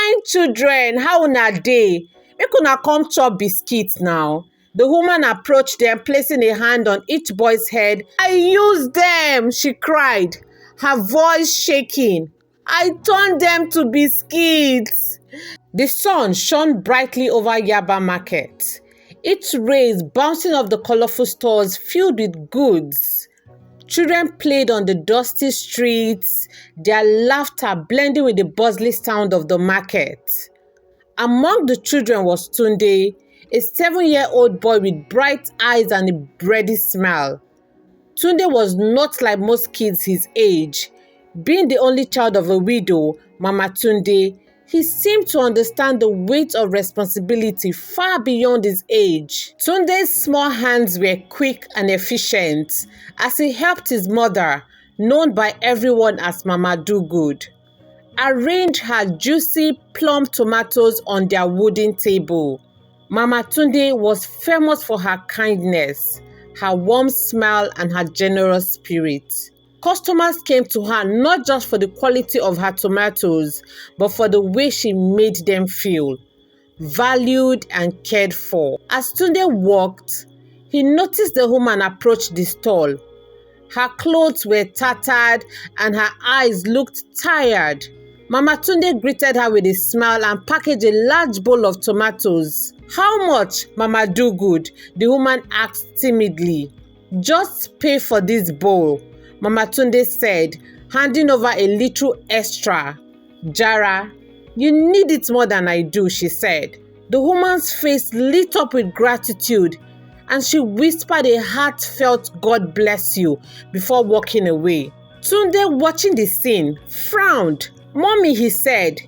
Fine children, how una dey? Make una come chop biscuits now. The woman approached them, placing a hand on each boy's head. I used them, she cried, her voice shaking. I turned them to biscuits. The sun shone brightly over Yaba Market, its rays bouncing off the colorful stores filled with goods. Children played on the dusty streets, their laughter blending with the bustling sound of the market. Among the children was Tunde, a 7-year-old boy with bright eyes and a ready smile. Tunde was not like most kids his age. Being the only child of a widow, Mama Tunde, he seemed to understand the weight of responsibility far beyond his age. Tunde's small hands were quick and efficient as he helped his mother, known by everyone as Mama Do-Good, arrange her juicy plum tomatoes on their wooden table. Mama Tunde was famous for her kindness, her warm smile, and her generous spirit. Customers came to her not just for the quality of her tomatoes, but for the way she made them feel valued and cared for. As Tunde walked, he noticed the woman approach the stall. Her clothes were tattered and her eyes looked tired. Mama Tunde greeted her with a smile and packaged a large bowl of tomatoes. How much, Mama Do-Good? The woman asked timidly. Just pay for this bowl, Mama Tunde said, handing over a little extra. Jara, you need it more than I do, she said. The woman's face lit up with gratitude and she whispered a heartfelt God bless you before walking away. Tunde, watching the scene, frowned. Mommy, he said,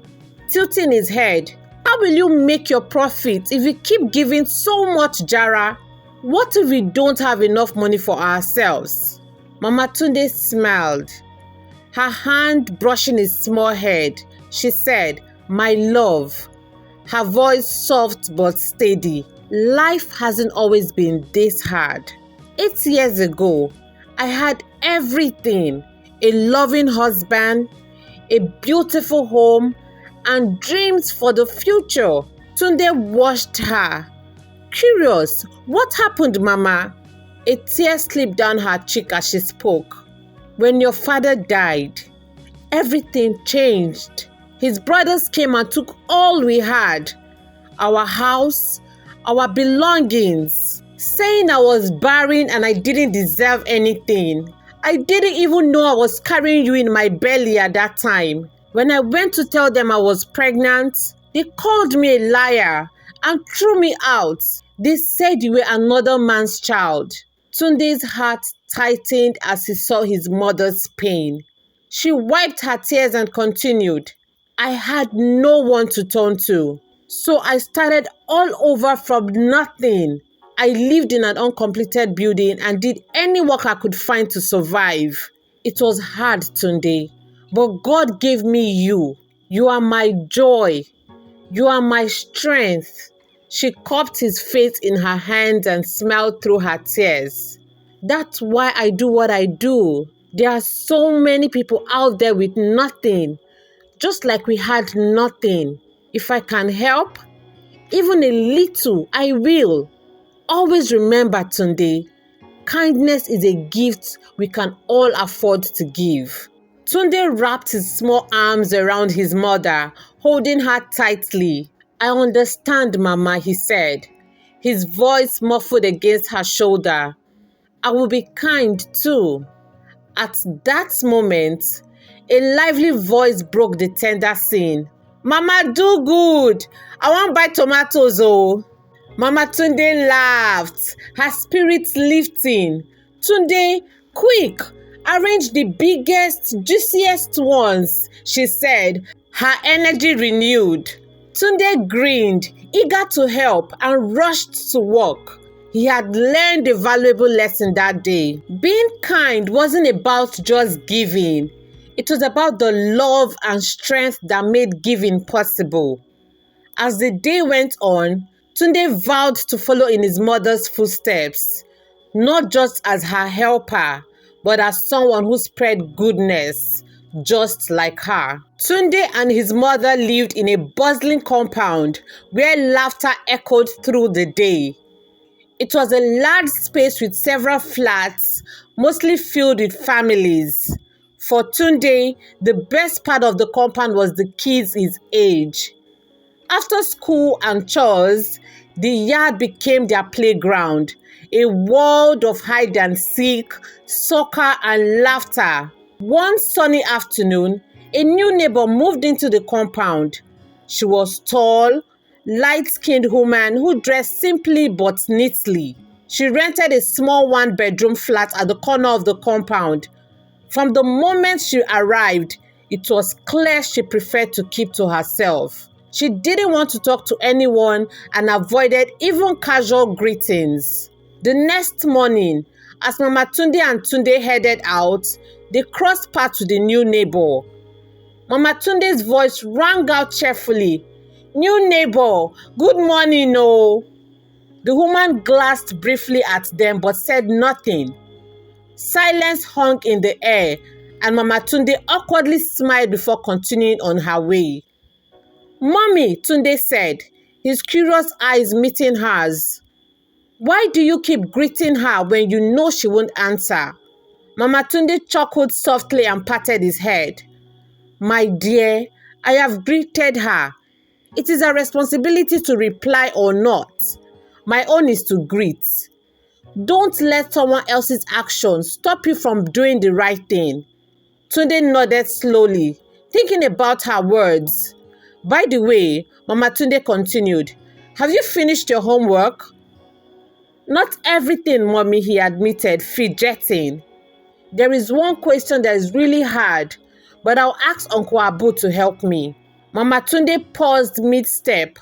tilting his head, how will you make your profit if you keep giving so much, Jara? What if we don't have enough money for ourselves? Mama Tunde smiled, her hand brushing his small head. She said, my love, her voice soft but steady. Life hasn't always been this hard. 8 years ago, I had everything, a loving husband, a beautiful home, and dreams for the future. Tunde watched her. Curious, what happened, Mama? A tear slipped down her cheek as she spoke. When your father died, everything changed. His brothers came and took all we had. Our house, our belongings, saying I was barren and I didn't deserve anything. I didn't even know I was carrying you in my belly at that time. When I went to tell them I was pregnant, they called me a liar and threw me out. They said you were another man's child. Tunde's heart tightened as he saw his mother's pain. She wiped her tears and continued, I had no one to turn to, so I started all over from nothing. I lived in an uncompleted building and did any work I could find to survive. It was hard, Tunde, but God gave me you. You are my joy. You are my strength. She cupped his face in her hands and smiled through her tears. That's why I do what I do. There are so many people out there with nothing, just like we had nothing. If I can help, even a little, I will. Always remember, Tunde, kindness is a gift we can all afford to give. Tunde wrapped his small arms around his mother, holding her tightly. I understand, Mama, he said, his voice muffled against her shoulder. I will be kind too. At that moment, a lively voice broke the tender scene. Mama Do-Good, I want buy tomatoes, oh. Mama Tunde laughed, her spirits lifting. Tunde, quick, arrange the biggest, juiciest ones, she said, her energy renewed. Tunde grinned, eager to help, and rushed to work. He had learned a valuable lesson that day. Being kind wasn't about just giving. It was about the love and strength that made giving possible. As the day went on, Tunde vowed to follow in his mother's footsteps, not just as her helper, but as someone who spread goodness, just like her. Tunde and his mother lived in a bustling compound where laughter echoed through the day. It was a large space with several flats, mostly filled with families. For Tunde, the best part of the compound was the kids his age. After school and chores, the yard became their playground, a world of hide and seek, soccer, and laughter. One sunny afternoon, a new neighbor moved into the compound. She was tall, light-skinned woman who dressed simply but neatly. She rented a small one-bedroom flat at the corner of the compound. From the moment she arrived, it was clear she preferred to keep to herself. She didn't want to talk to anyone and avoided even casual greetings. The next morning, as Mama Tunde and Tunde headed out, they crossed paths with the new neighbor. Mama Tunde's voice rang out cheerfully. "New neighbor, good morning, oh." The woman glanced briefly at them but said nothing. Silence hung in the air, and Mama Tunde awkwardly smiled before continuing on her way. "Mommy," Tunde said, his curious eyes meeting hers. "Why do you keep greeting her when you know she won't answer?" Mama Tunde chuckled softly and patted his head. "My dear, I have greeted her. It is her responsibility to reply or not. My own is to greet. Don't let someone else's actions stop you from doing the right thing." Tunde nodded slowly, thinking about her words. "By the way," Mama Tunde continued, "have you finished your homework?" "Not everything, Mommy," he admitted, fidgeting. "There is one question that is really hard, but I'll ask Uncle Abu to help me." Mama Tunde paused mid-step,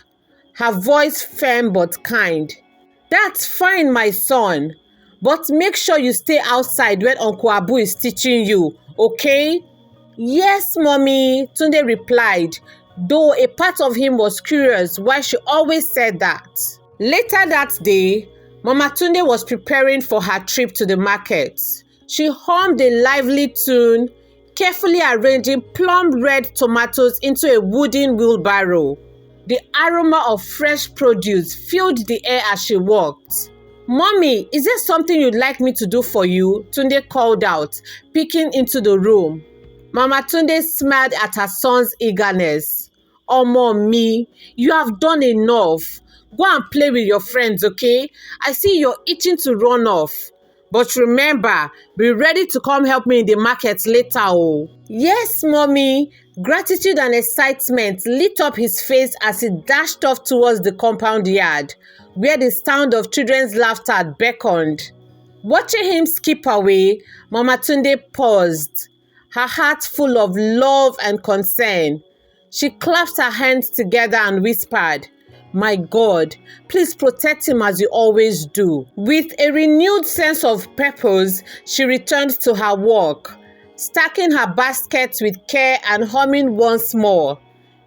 her voice firm but kind. "That's fine, my son, but make sure you stay outside when Uncle Abu is teaching you, okay?" "Yes, Mommy," Tunde replied, though a part of him was curious why she always said that. Later that day, Mama Tunde was preparing for her trip to the market. She hummed a lively tune, carefully arranging plum red tomatoes into a wooden wheelbarrow. The aroma of fresh produce filled the air as she walked. "Mommy, is there something you'd like me to do for you?" Tunde called out, peeking into the room. Mama Tunde smiled at her son's eagerness. "Omo me, you have done enough. Go and play with your friends, okay? I see you're itching to run off. But remember, be ready to come help me in the market later, oh." "Yes, Mommy." Gratitude and excitement lit up his face as he dashed off towards the compound yard, where the sound of children's laughter had beckoned. Watching him skip away, Mama Tunde paused, her heart full of love and concern. She clasped her hands together and whispered, "My God, please protect him as you always do." With a renewed sense of purpose, she returned to her work, stacking her baskets with care and humming once more.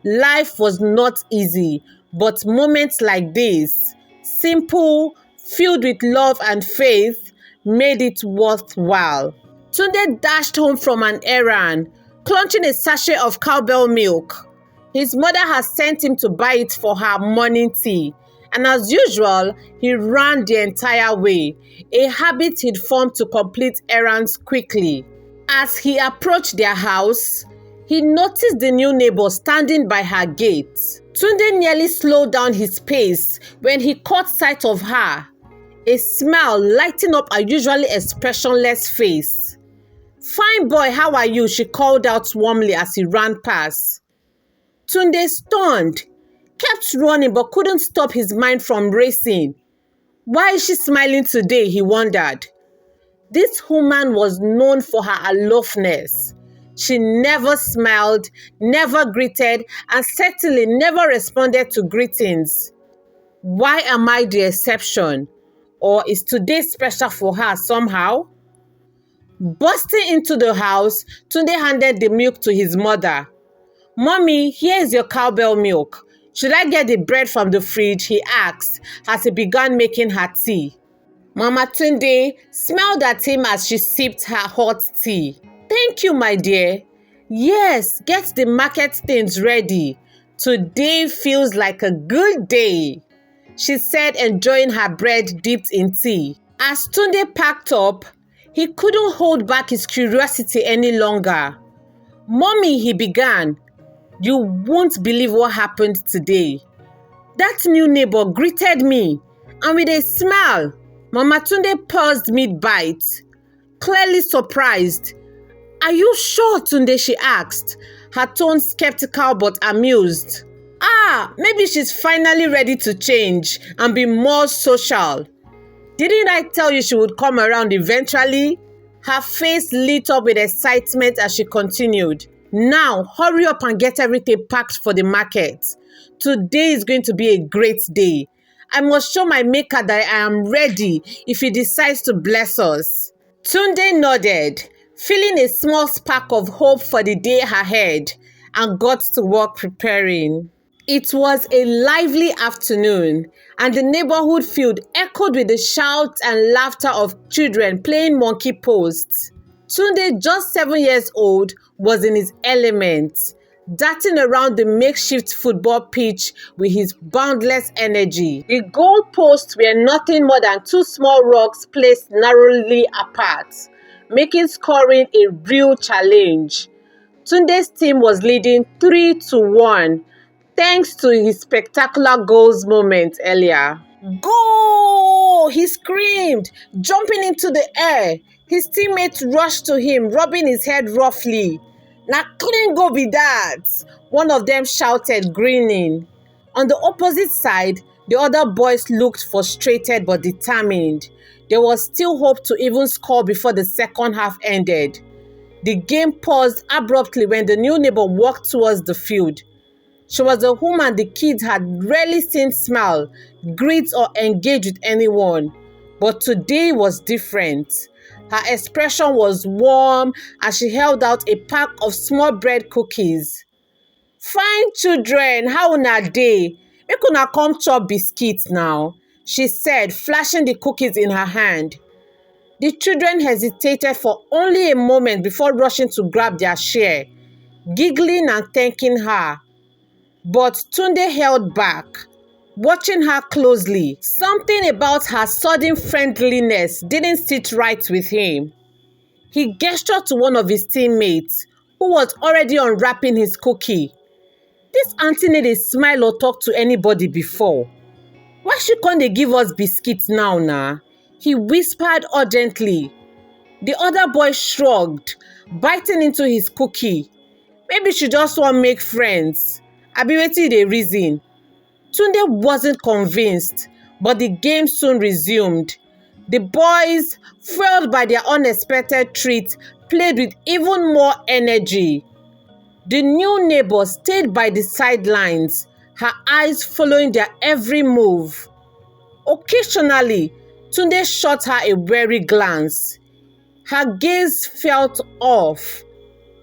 Life was not easy, but moments like this, simple, filled with love and faith, made it worthwhile. Tunde dashed home from an errand, clutching a sachet of cowbell milk. His mother had sent him to buy it for her morning tea, and as usual, he ran the entire way, a habit he'd formed to complete errands quickly. As he approached their house, he noticed the new neighbor standing by her gate. Tunde nearly slowed down his pace when he caught sight of her, a smile lighting up her usually expressionless face. "Fine boy, how are you?" she called out warmly as he ran past. Tunde stunned, kept running but couldn't stop his mind from racing. Why is she smiling today, he wondered. This woman was known for her aloofness. She never smiled, never greeted, and certainly never responded to greetings. Why am I the exception? Or is today special for her somehow? Bursting into the house, Tunde handed the milk to his mother. "Mommy, here is your cowbell milk. Should I get the bread from the fridge?" he asked as he began making her tea. Mama Tunde smiled at him as she sipped her hot tea. "Thank you, my dear. Yes, get the market things ready. Today feels like a good day, she said, enjoying her bread dipped in tea. As Tunde packed up, he couldn't hold back his curiosity any longer. Mommy, he began, you won't believe what happened today. That new neighbor greeted me, and with a smile, Mama Tunde paused mid-bite, clearly surprised. Are you sure, Tunde? She asked, her tone skeptical but amused. Maybe she's finally ready to change and be more social. Didn't I tell you she would come around eventually? Her face lit up with excitement as she continued. Now, hurry up and get everything packed for the market. Today is going to be a great day. I must show my maker that I am ready if he decides to bless us. Tunde nodded, feeling a small spark of hope for the day ahead, and got to work preparing. It was a lively afternoon, and the neighborhood field echoed with the shouts and laughter of children playing monkey posts. Tunde, just 7 years old, was in his element, darting around the makeshift football pitch with his boundless energy. The goalposts were nothing more than two small rocks placed narrowly apart, making scoring a real challenge. Tunde's team was leading 3-1 thanks to his spectacular goals moment earlier. Goal! He screamed, jumping into the air. His teammates rushed to him, rubbing his head roughly. "Na clean goal be that!" one of them shouted, grinning. On the opposite side, the other boys looked frustrated but determined. There was still hope to even score before the second half ended. The game paused abruptly when the new neighbor walked towards the field. She was a woman the kids had rarely seen smile, greet, or engage with anyone. But today was different. Her expression was warm as she held out a pack of small bread cookies. "Fine children, how una dey? Make una come chop biscuits now," she said, flashing the cookies in her hand. The children hesitated for only a moment before rushing to grab their share, giggling and thanking her. But Tunde held back, watching her closely. Something about her sudden friendliness didn't sit right with him. He gestured to one of his teammates, who was already unwrapping his cookie. "This auntie need a smile or talk to anybody before. Why she can't they give us biscuits now? He whispered urgently. The other boy shrugged, biting into his cookie. "Maybe she just want make friends. Abi wetin dey reason?" Tunde wasn't convinced, but the game soon resumed. The boys, fueled by their unexpected treat, played with even more energy. The new neighbor stayed by the sidelines, her eyes following their every move. Occasionally, Tunde shot her a wary glance. Her gaze felt off,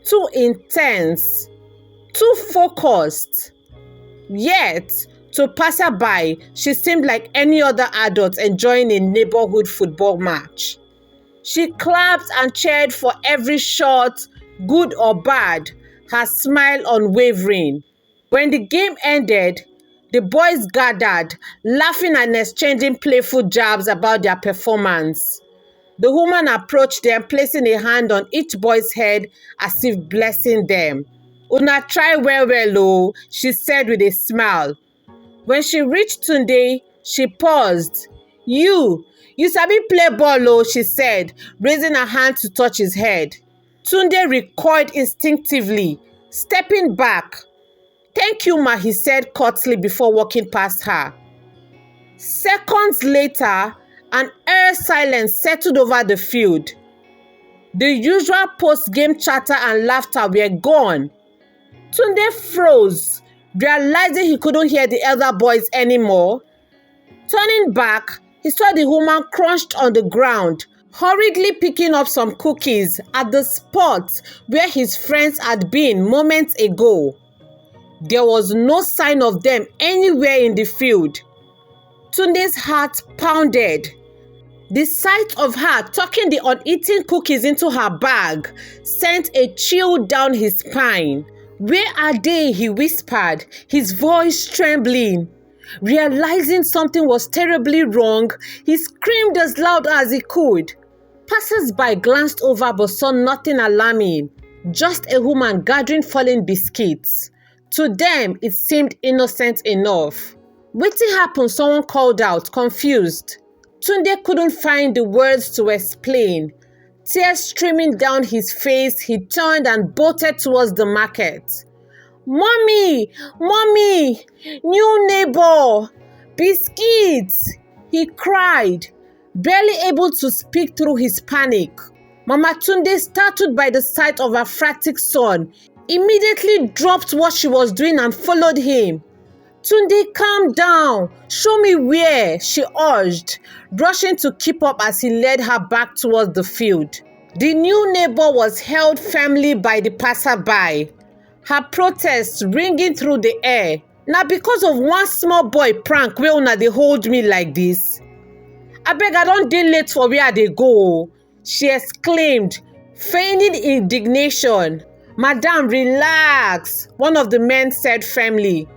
too intense, too focused. Yet, to passerby, she seemed like any other adult enjoying a neighborhood football match. She clapped and cheered for every shot, good or bad, her smile unwavering. When the game ended, the boys gathered, laughing and exchanging playful jabs about their performance. The woman approached them, placing a hand on each boy's head as if blessing them. "Una try well, oh," she said with a smile. When she reached Tunde, she paused. You sabi play ball, oh," she said, raising her hand to touch his head. Tunde recoiled instinctively, stepping back. "Thank you, ma," he said curtly before walking past her. Seconds later, an air silence settled over the field. The usual post-game chatter and laughter were gone. Tunde froze, realizing he couldn't hear the elder boys anymore. Turning back, he saw the woman crunched on the ground, hurriedly picking up some cookies at the spot where his friends had been moments ago. There was no sign of them anywhere in the field. Tunde's heart pounded. The sight of her tucking the uneaten cookies into her bag sent a chill down his spine. "Where are they?" he whispered, his voice trembling. Realizing something was terribly wrong, he screamed as loud as he could. Passers-by glanced over but saw nothing alarming, just a woman gathering fallen biscuits. To them, it seemed innocent enough. "Wetin happened?" someone called out, confused. Tunde couldn't find the words to explain. Tears streaming down his face, he turned and bolted towards the market. "Mommy! Mommy! New neighbor! Biscuits!" he cried, barely able to speak through his panic. Mama Tunde, startled by the sight of her frantic son, immediately dropped what she was doing and followed him. "Tunde, calm down. Show me where," she urged, rushing to keep up as he led her back towards the field. The new neighbor was held firmly by the passerby, her protests ringing through the air. "Na because of one small boy prank wey una dey hold me like this? Abeg, I don dey late for where I dey go," she exclaimed, feigning indignation. "Madam, relax," one of the men said firmly.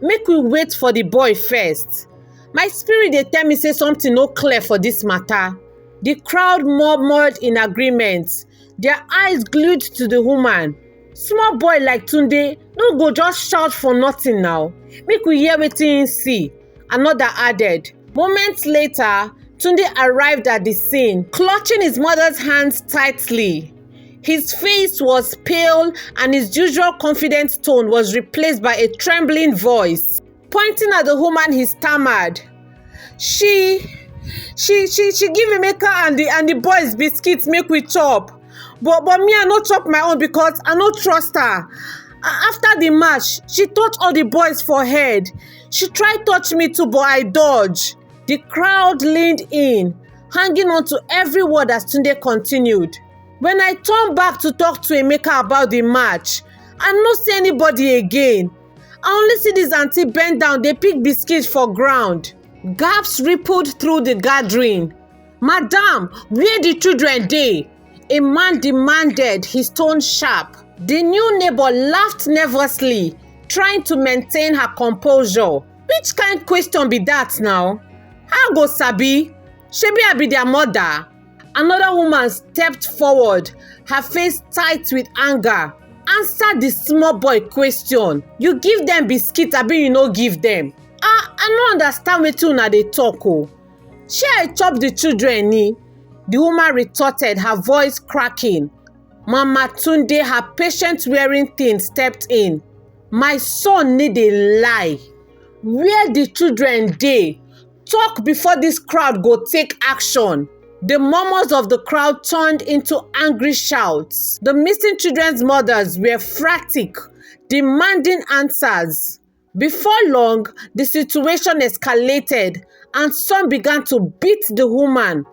"Make we wait for the boy first. My spirit dey tell me say something no clear for this matter." The crowd murmured in agreement, their eyes glued to the woman. "Small boy like Tunde no go just shout for nothing now. Make we hear wetin he see," another added. Moments later, Tunde arrived at the scene, clutching his mother's hands tightly. His face was pale and his usual confident tone was replaced by a trembling voice. Pointing at the woman, he stammered, She give Emeka and the boys biscuits make we chop. But me, I no chop my own because I no trust her. After the match, she touched all the boys for head. She tried touch me too, but I dodged." The crowd leaned in, hanging on to every word as Tunde continued. "When I turned back to talk to Emeka about the match, I no see anybody again. I only see this auntie bend down, they pick biscuits for ground." Gasps rippled through the gathering. "Madam, where the children dey?" a man demanded, his tone sharp. The new neighbor laughed nervously, trying to maintain her composure. "Which kind question be that now? How go sabi? Shebi I be their mother?" Another woman stepped forward, her face tight with anger. "Answer the small boy question. You give them biscuit, abi you no give them? I no understand wetin una dey talk o. Shey I chop the children ni?" The woman retorted, her voice cracking. Mama Tunde, her patient-wearing teen, stepped in. "My son need a lie. Where the children dey? Talk before this crowd go take action." The murmurs of the crowd turned into angry shouts. The missing children's mothers were frantic, demanding answers. Before long, the situation escalated and some began to beat the woman,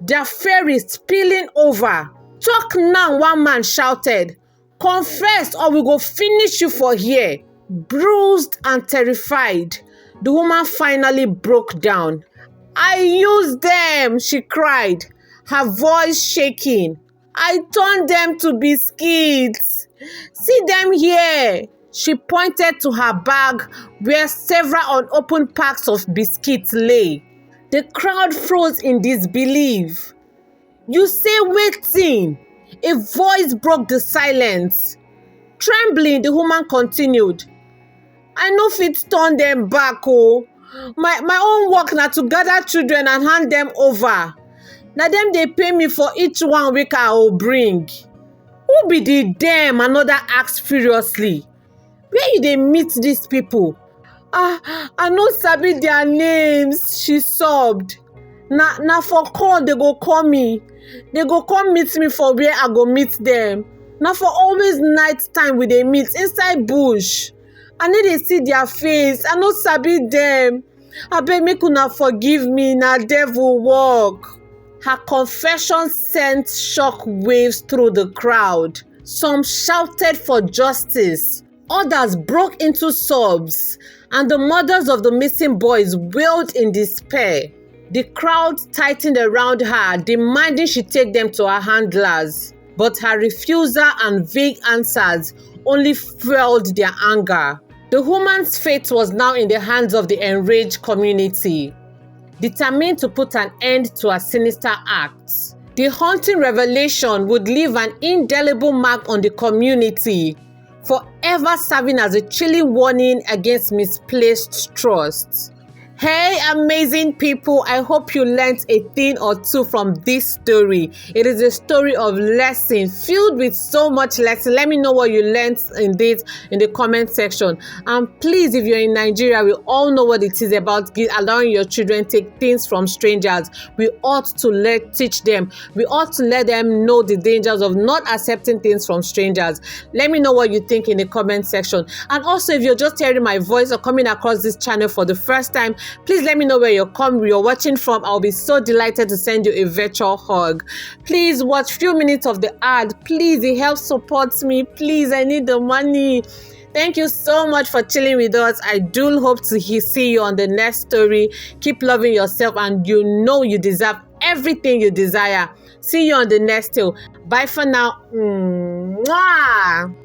their fury spilling over. "Talk now," one man shouted. "Confess or we go finish you for here." Bruised and terrified, the woman finally broke down. "I used them," she cried, her voice shaking. "I turned them to biscuits. See them here." She pointed to her bag where several unopened packs of biscuits lay. The crowd froze in disbelief. "You say wetin?" A voice broke the silence. Trembling, the woman continued. "I no fit turn them back o. My own work na to gather children and hand them over. Na them dey pay me for each one wey I go bring." "Who be the them?" another asked furiously. "Where you dey meet these people?" I no sabi their names," she sobbed. Na for call they go call me. They go come meet me for where I go meet them. Na for always night time we dey meet inside bush. I no dey see their face. I no sabi them. Abeg make una forgive me, na devil work." Her confession sent shock waves through the crowd. Some shouted for justice. Others broke into sobs, and the mothers of the missing boys wailed in despair. The crowd tightened around her, demanding she take them to her handlers. But her refusal and vague answers only fueled their anger. The woman's fate was now in the hands of the enraged community, determined to put an end to her sinister acts. The haunting revelation would leave an indelible mark on the community, forever serving as a chilling warning against misplaced trust. Hey, amazing people, I hope you learned a thing or two from this story. It is a story of lesson filled with so much lesson. Let me know what you learned in this in the comment section. And please, if you're in Nigeria, we all know what it is about allowing your children take things from strangers. We ought to teach them. We ought to let them know the dangers of not accepting things from strangers. Let me know what you think in the comment section. And also, if you're just hearing my voice or coming across this channel for the first time, please let me know where you're watching from. I'll be so delighted to send you a virtual hug. Please watch a few minutes of the ad. Please, it helps support me. Please, I need the money. Thank you so much for chilling with us. I do hope to see you on the next story. Keep loving yourself, and you know you deserve everything you desire. See you on the next tale. Bye for now. Mwah!